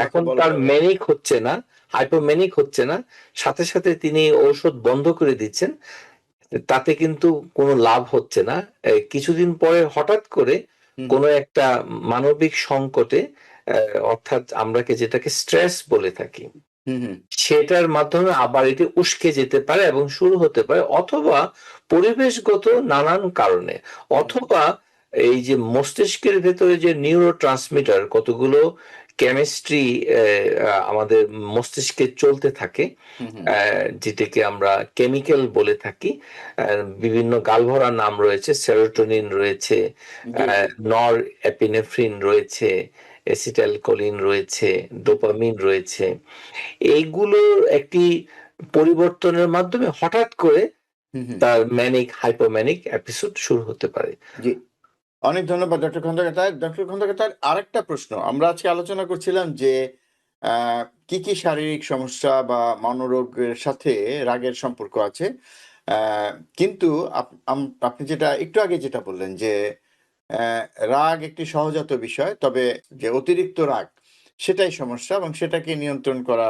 এখন তার ম্যানিক হচ্ছে না, হাইপোম্যানিক হচ্ছে না, সাথে সাথে তিনি ঔষধ বন্ধ করে দিচ্ছেন, তাতে কিন্তু কোনো লাভ হচ্ছে না। কিছুদিন পরে হঠাৎ করে কোনো একটা মানবিক সংকটে, অর্থাৎ আমরাকে যেটাকে স্ট্রেস বলে থাকি, সেটার মাধ্যমে আবার এটি উস্কে যেতে পারে এবং শুরু হতে পারে, অথবা পরিবেশগত নানান কারণে, অথবা এই যে মস্তিষ্কের ভেতরে যে নিউরো ট্রান্সমিটার কতগুলো কেমিস্ট্রি আমাদের মস্তিষ্কে চলতে থাকে, যেটাকে আমরা কেমিক্যাল বলে থাকি, বিভিন্ন গালভরা নাম রয়েছে, সেরোটোনিন রয়েছে, নর এপিনেফ্রিন রয়েছে, অ্যাসিটাইলকোলিন রয়েছে, ডোপামিন রয়েছে। এইগুলোর একটি পরিবর্তনের মাধ্যমে হঠাৎ করে তার ম্যানিক হাইপোম্যানিক এপিসোড শুরু হতে পারে। জি, অনেক ধন্যবাদ ডক্টর খন্দকার। ডক্টর খন্দকার, আরেকটা প্রশ্ন, আমরা আজকে আলোচনা করছিলাম যে কি কি শারীরিক সমস্যা বা মনোরোগের সাথে রাগের সম্পর্ক আছে, কিন্তু আপনি যেটা একটু আগে যেটা বললেন যে রাগ একটি সহজাত বিষয়, তবে যে অতিরিক্ত রাগ সেটাই সমস্যা এবং সেটাকে নিয়ন্ত্রণ করা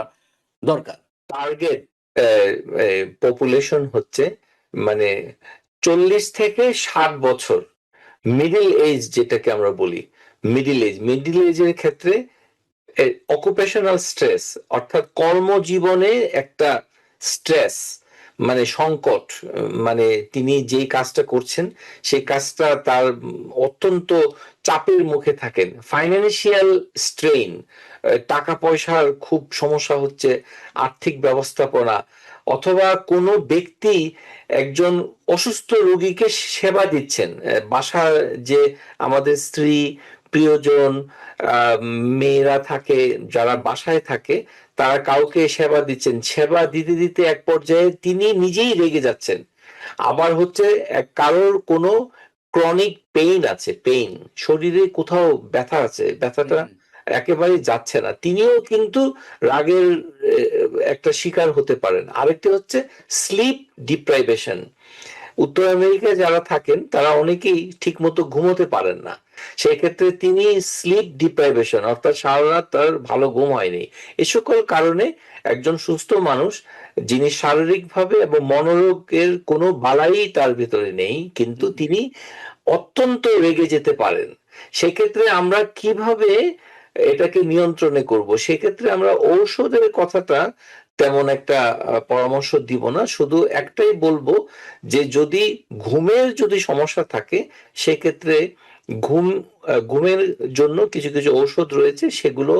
দরকার। টার্গেট পপুলেশন হচ্ছে মানে 40 থেকে 60 বছর, মিডল এজ যেটাকে আমরা বলি। মিডল এজের ক্ষেত্রে অকুপেশনাল স্ট্রেস, অর্থাৎ কর্মজীবনে একটা স্ট্রেস, মানে সংকট, মানে তিনি যেই কাজটা করছেন সেই কাজটা তার অত্যন্ত চাপের মুখে থাকেন, ফাইন্যান্সিয়াল স্ট্রেইন, টাকা পয়সার খুব সমস্যা হচ্ছে, আর্থিক ব্যবস্থাপনা, অথবা কোনো ব্যক্তি একজন অসুস্থ রোগীকে সেবা দিচ্ছেন, বাসার যে আমাদের স্ত্রী, প্রিয়জন, মেয়েরা থাকে যারা বাসায় থাকে, তারা কাউকে সেবা দিচ্ছেন, সেবা দিতে দিতে এক পর্যায়ে তিনি নিজেই রেগে যাচ্ছেন। আবার হচ্ছে কারোর কোনো ক্রনিক পেইন আছে, শরীরে কোথাও ব্যথা আছে, ব্যথাটা একেবারে যাচ্ছে না, তিনিও কিন্তু রাগের একটা শিকার হতে পারেন। আরেকটি হচ্ছে স্লিপ ডিপ্রাইভেশন। উত্তর আমেরিকায় যারা থাকেন তারা অনেকেই ঠিক মতো ঘুমোতে পারেন না, সেই ক্ষেত্রে তিনি স্লিপ ডিপ্রাইভেশন, অর্থাৎ সারা রাত তার ভালো ঘুম হয়নি। এ সকল কারণে একজন সুস্থ মানুষ, যিনি শারীরিকভাবে এবং মনোরোগের কোনো বালাই তার ভিতরে নেই, কিন্তু তিনি অত্যন্ত রেগে যেতে পারেন, সেক্ষেত্রে আমরা কিভাবে এটাকে নিয়ন্ত্রণে করব? সেক্ষেত্রে আমরা ঔষধের কথাটা তেমন একটা পরামর্শ দিব না, শুধু একটাই বলবো যে যদি ঘুমের সমস্যা থাকে সেক্ষেত্রে ঘুমের জন্য কিছু কিছু ঔষধ রয়েছে, সেগুলো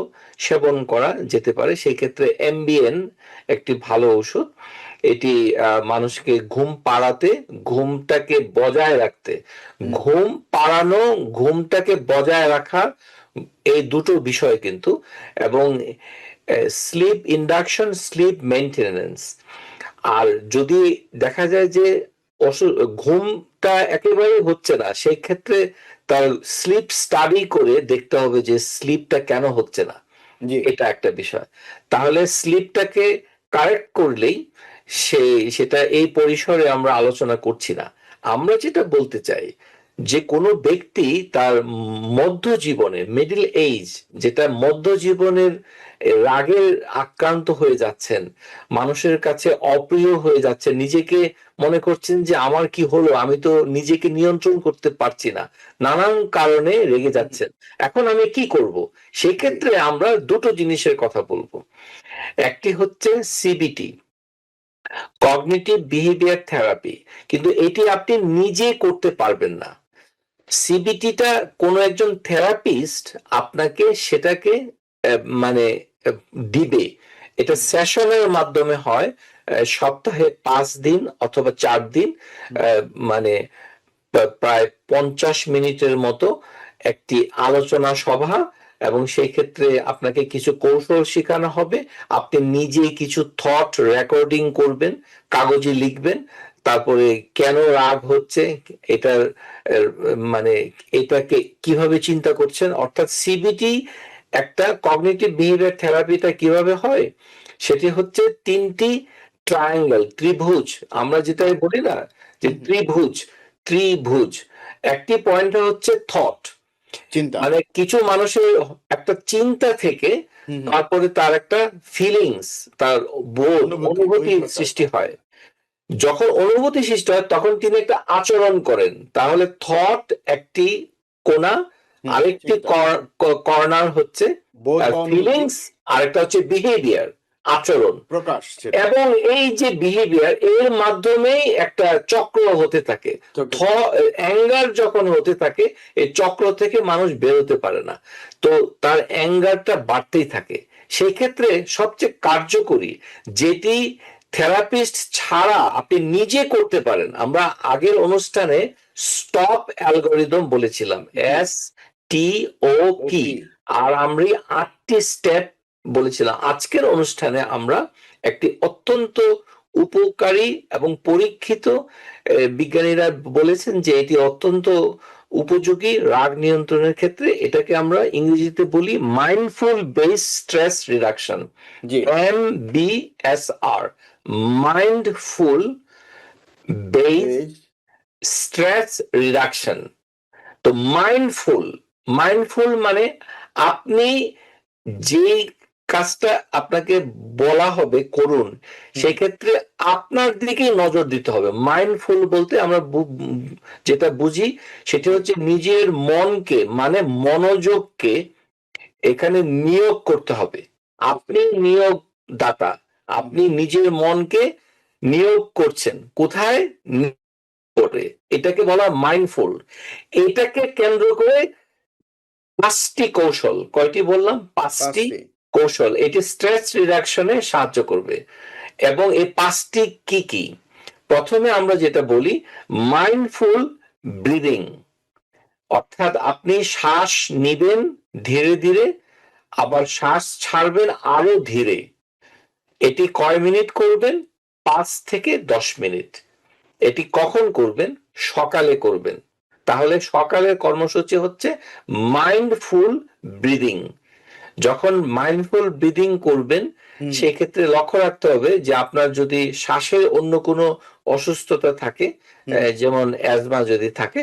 সেবন করা যেতে পারে। সেই ক্ষেত্রে এমবিএন একটি ভালো ঔষধ, এটি মানুষকে ঘুম পাড়াতে, ঘুমটাকে বজায় রাখতে, ঘুম পাড়ানো, ঘুমটাকে বজায় রাখা, এই দুটো বিষয় কিন্তু, এবং স্লিপ ইন্ডাকশন, স্লিপ মেইনটেনেন্স। আর যদি দেখা যায় যে ঘুমটা একেবারে হচ্ছে না, সেই ক্ষেত্রে তার স্লিপ স্টাডি করে দেখতে হবে যে স্লিপটা কেন হচ্ছে না, এটা একটা বিষয়। তাহলে স্লিপটাকে কারেক্ট করলেই সেটা এই পরিসরে আমরা আলোচনা করছি না। আমরা যেটা বলতে চাই যে কোনো ব্যক্তি তার মধ্য জীবনে, মিডল এজ, যেটা মধ্য জীবনের রাগের আক্রান্ত হয়ে যাচ্ছেন, মানুষের কাছে অপ্রিয় হয়ে যাচ্ছে, নিজেকে মনে করছেন যে আমার কি হলো, আমি তো নিজেকে নিয়ন্ত্রণ করতে পারছি না, নানান কারণে রেগে যাচ্ছেন, এখন আমি কি করব? সেক্ষেত্রে আমরা দুটো জিনিসের কথা বলবো। একটি হচ্ছে সিবিটি, কগনিটিভ বিহেভিয়ার থেরাপি, কিন্তু এটি আপনি নিজে করতে পারবেন না। সিবিটিটা কোনো একজন থেরাপিস্ট আপনাকে সেটাকে মানে দিবে, এটা সেশনের মাধ্যমে হয়, সপ্তাহে 5 দিন অথবা 4 দিন, মানে প্রায় 50 মিনিটের মতো একটি আলোচনা সভা, এবং সেই ক্ষেত্রে আপনাকে কিছু কৌশল শেখানো হবে। আপনি নিজে কিছু থট রেকর্ডিং করবেন, কাগজে লিখবেন, তারপরে কেন রাগ হচ্ছে এটার মানে এটাকে কিভাবে চিন্তা করছেন, অর্থাৎ সিবিটি একটা কগনিটিভ বিহেভিয়ার থেরাপিটা কিভাবে হয়, সেটি হচ্ছে 3টি ট্রায়াঙ্গেল, ত্রিভুজ, আমরা যেটা বলি না যে ত্রিভুজ, ত্রিভুজ। একটি পয়েন্ট হচ্ছে থট, চিন্তা। মানে কিছু মানুষের একটা চিন্তা থেকে তারপরে তার একটা ফিলিংস, তার বোধ, অনুভূতি সৃষ্টি হয়। যখন অনুভূতি সৃষ্টি হয় তখন তিনি একটা আচরণ করেন। তাহলে থট একটি কোণা, আরেকটি কর্নার হচ্ছে ফিলিংস, আরেকটা হচ্ছে বিহেভিয়ার, আচরণ, প্রকাশ। এবং এই যে বিহেভিয়ার এর মাধ্যমেই একটা চক্র হতে থাকে। অ্যাঙ্গার যখন হতে থাকে এই চক্র থেকে মানুষ বেরোতে পারে না, তো তার অ্যাঙ্গারটা বাড়তেই থাকে। সেই ক্ষেত্রে সবচেয়ে কার্যকরী যেটি থেরাপিস্ট ছাড়া আপনি নিজে করতে পারেন, আমরা আগের অনুষ্ঠানে স্টপ অ্যালগোরিদম বলেছিলাম, STOP, আর আমরা 8টি স্টেপ বলেছিলাম। আজকের অনুষ্ঠানে আমরা একটি অত্যন্ত উপকারী এবং পরীক্ষিত, বিজ্ঞানীরা বলেছেন যে এটি অত্যন্ত উপযোগী রাগ নিয়ন্ত্রণের ক্ষেত্রে। এটাকে আমরা ইংরেজিতে বলি mindful base stress reduction, MBSR, mindful base stress reduction. তো মাইন্ডফুল মানে আপনি যে কাজটা আপনাকে বলা হবে করুন, সেক্ষেত্রে আপনার দিকেই নজর দিতে হবে। মাইন্ডফুল বলতে আমরা যেটা বুঝি সেটা হচ্ছে নিজের মনকে, মানে মনোযোগকে এখানে নিয়োগ করতে হবে। আপনি নিয়োগদাতা, আপনি নিজের মনকে নিয়োগ করছেন কোথায়, করে, এটাকে বলা মাইন্ডফুল। এটাকে কেন্দ্র করে 5টি কৌশল, কয়টি বললাম, 5টি কৌশল, এটি স্ট্রেস রিডাকশনে সাহায্য করবে। এবং এই 5টি কি কি? প্রথমে আমরা যেটা বলি মাইন্ডফুল ব্রিদিং, অর্থাৎ আপনি শ্বাস নিবেন ধীরে ধীরে, আবার শ্বাস ছাড়বেন আরো ধীরে। এটি কয় মিনিট করবেন? 5 থেকে 10 মিনিট। এটি কখন করবেন? সকালে করবেন। তাহলে সকালের কর্মসূচি হচ্ছে মাইন্ডফুল ব্রিদিং। যখন মাইন্ডফুল ব্রিদিং করবেন সেক্ষেত্রে লক্ষ্য রাখতে হবে যে আপনার যদি শ্বাসের অন্য কোনো অসুস্থতা থাকে, যেমন অ্যাজমা যদি থাকে,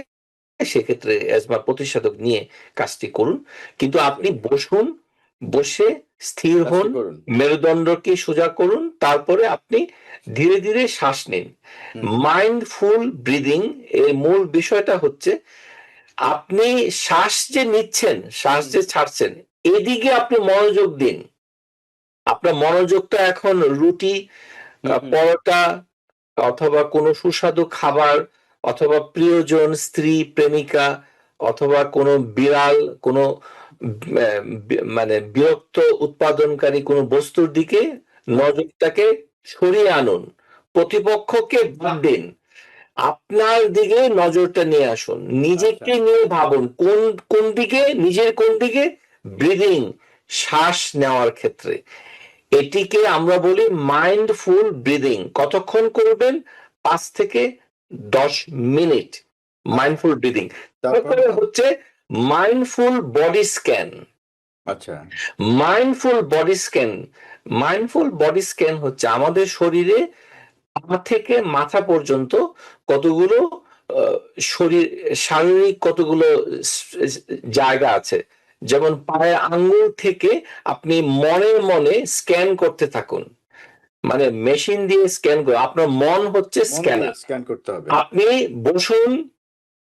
সেক্ষেত্রে অ্যাজমা প্রতিষেধক নিয়ে কাজটি করুন। কিন্তু আপনি বসুন, বসে স্থির হন, মেরুদণ্ডকে সোজা করুন, তারপরে আপনি ধীরে ধীরে শ্বাস নিন। মাইন্ডফুল ব্রিদিং এর মূল বিষয়টা হচ্ছে আপনি শ্বাস যে নিচ্ছেন, শ্বাস যে ছাড়ছেন, এদিকে আপনি মনোযোগ দিন। আপনার মনোযোগটা এখন রুটি, পরোটা, অথবা কোনো সুস্বাদু খাবার, অথবা প্রিয়জন, স্ত্রী, প্রেমিকা, অথবা কোনো বিড়াল, কোনো মানে বিরক্ত উৎপাদনকারী কোনো বস্তুর দিকে নজরটাকে সরিয়ে আনুন। প্রতিপক্ষকে বাদ দিন, আপনার দিকে নজরটা নিয়ে আসুন, নিজেকে নিয়ে ভাবুন কোন দিকে, নিজের কোন দিকে, ব্রিদিং, শ্বাস নেওয়ার ক্ষেত্রে। এটিকে আমরা বলি মাইন্ডফুল ব্রিদিং। কতক্ষণ করবেন? 5 থেকে 10 মিনিট মাইন্ডফুল ব্রিদিং। তারপরে হচ্ছে মাইন্ডফুল বডি স্ক্যান। আচ্ছা, mindful body scan, mindful body scan হচ্ছে আমাদের শরীরে পা থেকে মাথা পর্যন্ত কতগুলো শারীরিক কতগুলো জায়গা আছে। যেমন পায়ের আঙ্গুল থেকে আপনি মনে স্ক্যান করতে থাকুন, মানে মেশিন দিয়ে স্ক্যান করে, আপনার মন হচ্ছে স্ক্যানার। স্ক্যান করতে হবে। আপনি বসুন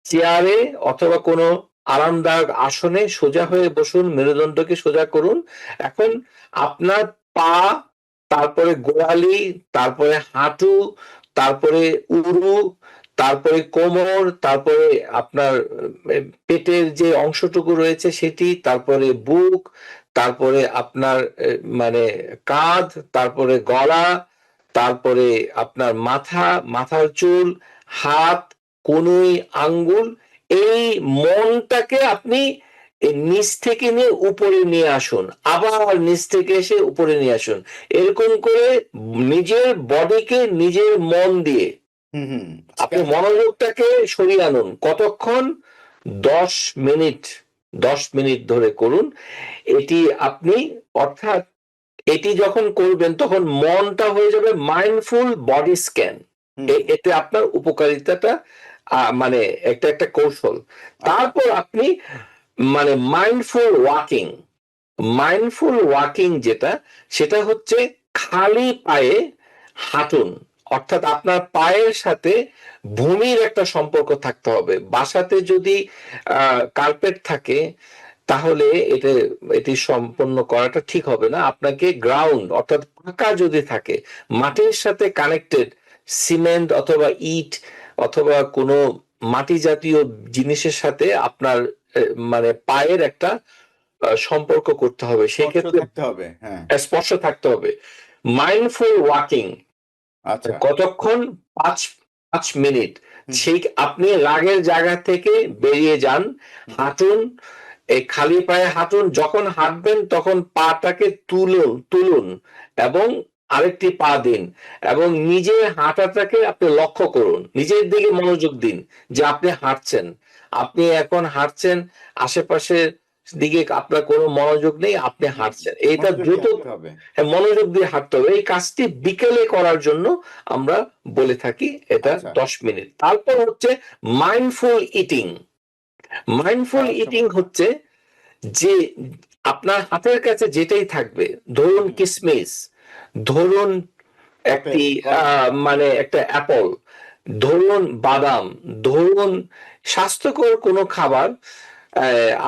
চেয়ারে অথবা কোনো আরামদায়ক আসনে, সোজা হয়ে বসুন, মেরুদণ্ডকে সোজা করুন। এখন আপনার পা, তারপরে গোড়ালি, তারপরে হাঁটু, তারপরে উরু, তারপরে কোমর, তারপরে আপনার পেটের যে অংশটুকু রয়েছে সেটি, তারপরে বুক, তারপরে আপনার মানে কাঁধ, তারপরে গলা, তারপরে আপনার মাথা, মাথার চুল, হাত, কনুই, আঙ্গুল। এই মনটাকে আপনি এই নিচ থেকে নিয়ে উপরে নিয়ে আসুন, আবার নিচ থেকে এসে উপরে নিয়ে আসুন, এরকম করে নিজের বডিকে নিজের মন দিয়ে হুম হুম আপনি মনোযোগটাকে সরিয়ে আনুন। কতক্ষণ? 10 মিনিট, 10 মিনিট ধরে করুন এটি আপনি। অর্থাৎ এটি যখন করবেন তখন মনটা হয়ে যাবে মাইন্ডফুল বডি স্ক্যান। এতে আপনার উপকারিতাটা মানে একটা একটা কৌশল। তারপর আপনি মানে মাইন্ডফুল ওয়াকিং, মাইন্ডফুল ওয়াকিং যেটা, সেটা হচ্ছে খালি পায়ে হাঁটুন। অর্থাৎ আপনার পায়ের সাথে ভূমির একটা সম্পর্ক থাকতে হবে। বাসাতে যদি কার্পেট থাকে তাহলে এটি সম্পন্ন করাটা ঠিক হবে না। আপনাকে গ্রাউন্ড অর্থাৎ পাকা যদি থাকে, মাটির সাথে কানেক্টেড, সিমেন্ট অথবা ইট অথবা কোনো মাটি জাতীয় জিনিসের সাথে আপনার মানে পায়ের একটা সম্পর্ক করতে হবে। সেক্ষেত্রে থাকতে হবে, হ্যাঁ, স্পর্শ থাকতে হবে। মাইন্ডফুল ওয়াকিং আচ্ছা, কতক্ষণ? 5 মিনিট। সেই আপনি রাগের জায়গা থেকে বেরিয়ে যান, হাঁটুন, এই খালি পায়ে হাঁটুন। যখন হাঁটবেন তখন পাটাকে তুলুন এবং আরেকটি পা দিন এবং নিজের হাঁটাটাকে আপনি লক্ষ্য করুন, নিজের দিকে মনোযোগ দিন যে আপনি হাঁটছেন। আপনি এখন হাঁটছেন, আশেপাশের দিকে আপনার কোনো মনোযোগ নেই, আপনি হাঁটছেন। এটা দ্রুত হবে, মনোযোগ দিয়ে হাঁটতে হবে। এই কাজটি বিকেলে করার জন্য আমরা বলে থাকি এটা আচ্ছা। 10 মিনিট। তারপর হচ্ছে মাইন্ডফুল ইটিং। মাইন্ডফুল ইটিং হচ্ছে যে আপনার হাতের কাছে যেটাই থাকবে, ধরুন কিসমিস, ধরুন একটি মানে একটা অ্যাপল, ধরুন বাদাম, ধরুন স্বাস্থ্যকর কোনো খাবার,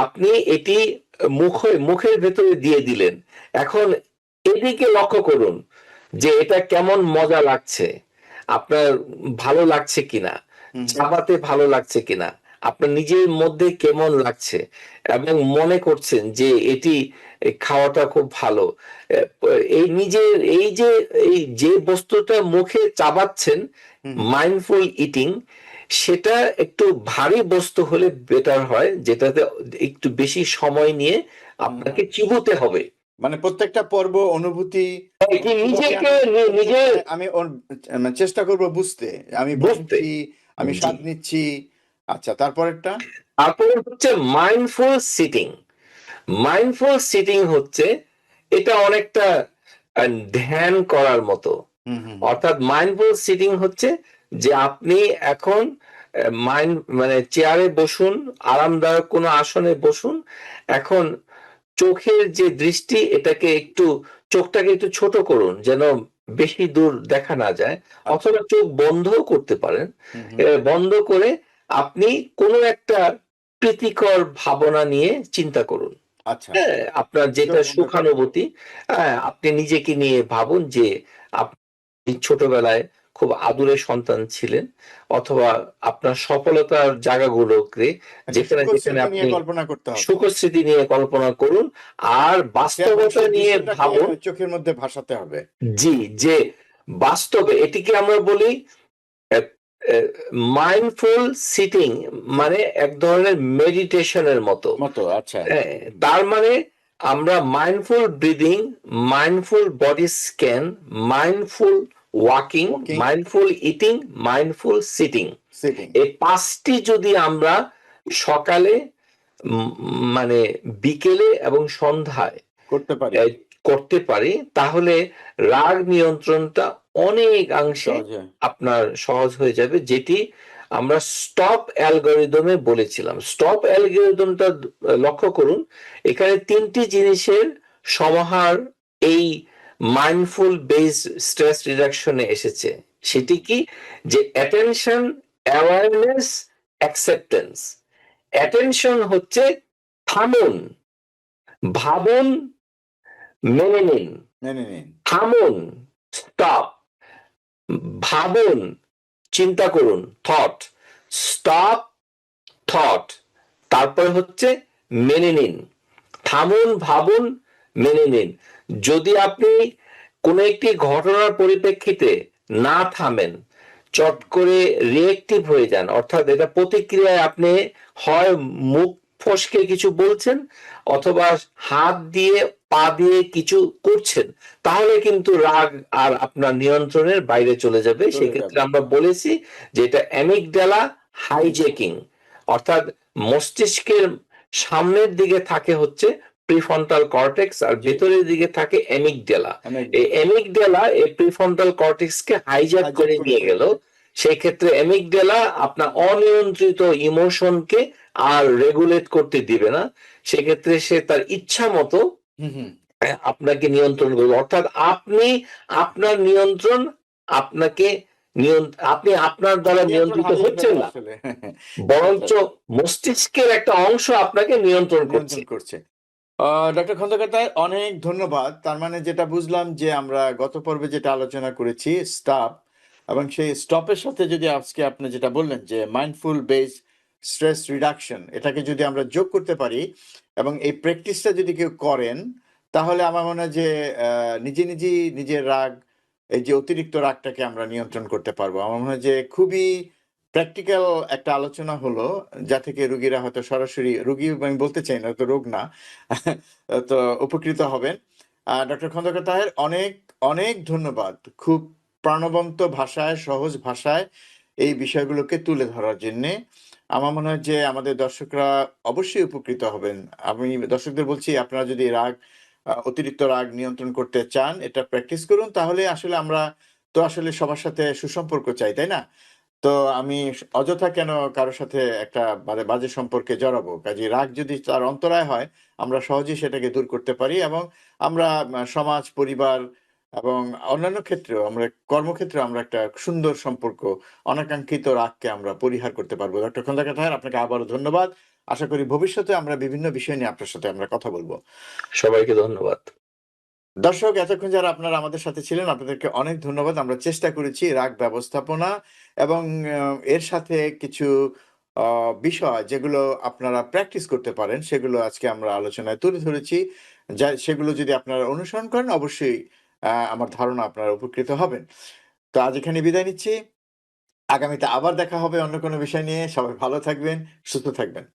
আপনি এটি মুখের ভেতরে দিয়ে দিলেন। এখন এদিকে লক্ষ্য করুন যে এটা কেমন মজা লাগছে, আপনার ভালো লাগছে কিনা, চাবাতে ভালো লাগছে কিনা, আপনার নিজের মধ্যে কেমন লাগছে এবং মনে করছেন যে এটি খাওয়াটা খুব ভালো। এই নিজের এই যে বস্তুটা মুখে চাবাচ্ছেন, মাইন্ডফুল ইটিং, সেটা একটু ভারী বস্তু হলে বেটার হয়, যেটাতে একটু বেশি সময় নিয়ে আপনাকে চিবোতে হবে। মানে প্রত্যেকটা পর্ব অনুভূতি নিজেকে নিজে আমি চেষ্টা করব বুঝতে, আমি বুঝছি, আমি স্বাদ নিচ্ছি। আচ্ছা, তারপরেরটা? তারপরে হচ্ছে মাইন্ডফুল সিটিং। মাইন্ডফুল সিটিং হচ্ছে এটা অনেকটা ধ্যান করার মতো। অর্থাৎ মাইন্ডফুল সিটিং হচ্ছে যে আপনি এখন মানে চেয়ারে বসুন, আরামদায়ক কোনো আসনে বসুন। এখন চোখের যে দৃষ্টি, চোখটাকে একটু ছোট করুন যেন বেশি দূর দেখা না যায়, অথবা চোখ বন্ধও করতে পারেন। বন্ধ করে আপনি কোনো একটা প্রীতিকর ভাবনা নিয়ে চিন্তা করুন। আচ্ছা, আপনার যেটা সুখানুভূতি, আপনি নিজেকে নিয়ে ভাবুন যে আপনি ছোটবেলায় খুব আদুরে সন্তান ছিলেন, অথবা আপনার সফলতার জায়গাগুলোকে যেখানে যেখানে আপনি কল্পনা করতে হবে, সুখস্মৃতি নিয়ে কল্পনা করুন, আর বাস্তবতা নিয়ে ভাবুন, চোখের মধ্যে ভাসাতে হবে। জি, যে বাস্তবে এটিকে আমরা বলি মাইন্ডফুল সিটিং, মানে এক ধরনের মেডিটেশনের মতো। আচ্ছা, তার মানে আমরা mindful breathing, mindful body scan, mindful walking, mindful eating, mindful sitting, এই 5টি যদি আমরা সকালে, মানে বিকেলে এবং সন্ধ্যায় করতে পারি তাহলে রাগ নিয়ন্ত্রণটা অনেকাংশে আপনার সহজ হয়ে যাবে, যেটি আমরা স্টপ অ্যালগরিদমে বলেছিলাম। স্টপ অ্যালগরিদমটা লক্ষ্য করুন, এখানে 3টি জিনিসের সমাহার এই মাইন্ডফুল বেসড স্ট্রেস রিডাকশনে এসেছে। সেটি কি? যে অ্যাটেনশন, অ্যাওয়ারনেস, অ্যাকসেপ্টেন্স। অ্যাটেনশন হচ্ছে থামুন, ভাবুন, মেনে নিন। থামুন, স্টপ। ভাবুন, চিন্তা করুন, থট। Stop, thought. তারপরে হচ্ছে মেনে নিন। থামুন, ভাবুন, মেনে নিন। যদি আপনি কোনো একটি ঘটনার পরিপ্রেক্ষিতে না থামেন, চট করে রিয়েক্টিভ হয়ে যান, অর্থাৎ এটা প্রতিক্রিয়ায় আপনি হয় মুখ ফসকে কিছু বলছেন অথবা হাত দিয়ে পা দিয়ে কিছু করছেন, তাহলে কিন্তু রাগ আর আপনার নিয়ন্ত্রণের বাইরে চলে যাবে। চলে সেক্ষেত্রে যাবে। আমরা বলেছি যে এটা অ্যামিগডালা হাইজ্যাকিং, অর্থাৎ মস্তিষ্কের সামনের দিকে থাকে হচ্ছে প্রিফ্রন্টাল কর্টেক্স আর জি। ভেতরের দিকে থাকে অ্যামিগডালা। এই অ্যামিগডালা অ্যামিগডালা এই প্রিফ্রন্টাল কর্টেক্সকে হাইজ্যাক হাইজ্যাক করে করে নিয়ে গেল। ফেলছে। সেই ক্ষেত্রে অ্যামিগডালা আপনার অনিয়ন্ত্রিত ইমোশনকে আর রেগুলেট করতে দিবে না। সেক্ষেত্রে সে তার ইচ্ছা মতো হুম, হুম। আপনাকে নিয়ন্ত্রণ করবে। অর্থাৎ আপনি আপনার নিয়ন্ত্রণ আপনাকে আপনি আপনার দ্বারা নিয়ন্ত্রণ নিয়ন্ত্রিত হারিয়ে হচ্ছেন ফেলে না, আসলে। বরঞ্চ আচ্ছা, মস্তিষ্কের একটা অংশ আপনাকে নিয়ন্ত্রণ করছে। নিয়ন্ত্রণ করছে। ডক্টর খন্দকার তাহের অনেক ধন্যবাদ। তার মানে যেটা বুঝলাম যে আমরা গত পর্বে যেটা আলোচনা করেছি স্টপ, এবং সেই স্টপের সাথে যদি আজকে আপনি যেটা বললেন যে মাইন্ডফুল বেস স্ট্রেস রিডাকশন, এটাকে যদি আমরা যোগ করতে পারি এবং এই প্র্যাকটিসটা যদি কেউ করেন, তাহলে আমার মনে হয় যে নিজেই নিজের রাগ, এই যে অতিরিক্ত রাগটাকে আমরা নিয়ন্ত্রণ করতে পারবো। আমার মনে হয় যে খুবই প্র্যাকটিক্যাল একটা আলোচনা হলো, যা থেকে রোগীরা হয়তো সরাসরি, রোগী আমি বলতে চাই না, তো রোগ না, তো উপকৃত হবেন। ডক্টর খন্দকার তাহের অনেক ধন্যবাদ। খুব প্রাণবন্ত ভাষায়, সহজ ভাষায় এই বিষয়গুলোকে তুলে ধরার জন্যে। আমার মনে হয় যে আমাদের দর্শকরা অবশ্যই উপকৃত হবেন। আমি দর্শকদের বলছি, আপনারা যদি অতিরিক্ত রাগ নিয়ন্ত্রণ করতে চান, এটা প্র্যাকটিস করুন। তাহলে আসলে আমরা তো আসলে সবার সাথে সুসম্পর্ক চাই, তাই না? তো আমি অযথা কেন কারো সাথে একটা বাজে সম্পর্কে জড়াবো? কাজেই রাগ যদি তার অন্তরায় হয়, আমরা সহজেই সেটাকে দূর করতে পারি, এবং আমরা সমাজ, পরিবার এবং অন্যান্য ক্ষেত্রেও, আমরা কর্মক্ষেত্রেও আমরা একটা সুন্দর সম্পর্ক, অনাকাঙ্ক্ষিত রাগকে আমরা পরিহার করতে পারবো। ডক্টর খন্দকার তাহের, আপনাকে আবারও ধন্যবাদ। আশা করি ভবিষ্যতে আমরা বিভিন্ন বিষয় নিয়ে আপনার সাথে আমরা কথা বলব। সবাইকে ধন্যবাদ। দর্শক, এতক্ষণ যারা আপনারা আমাদের সাথে ছিলেন, আপনাদেরকে অনেক ধন্যবাদ। আমরা চেষ্টা করেছি রাগ ব্যবস্থাপনা এবং এর সাথে কিছু বিষয় যেগুলো আপনারা প্র্যাকটিস করতে পারেন, সেগুলো আজকে আমরা আলোচনায় তুলে ধরেছি। সেগুলো যদি আপনারা অনুসরণ করেন, অবশ্যই আমার ধারণা আপনারা উপকৃত হবেন। তো আজ এখানে বিদায় নিচ্ছি। আগামীতে আবার দেখা হবে অন্য কোনো বিষয় নিয়ে। সবাই ভালো থাকবেন, সুস্থ থাকবেন।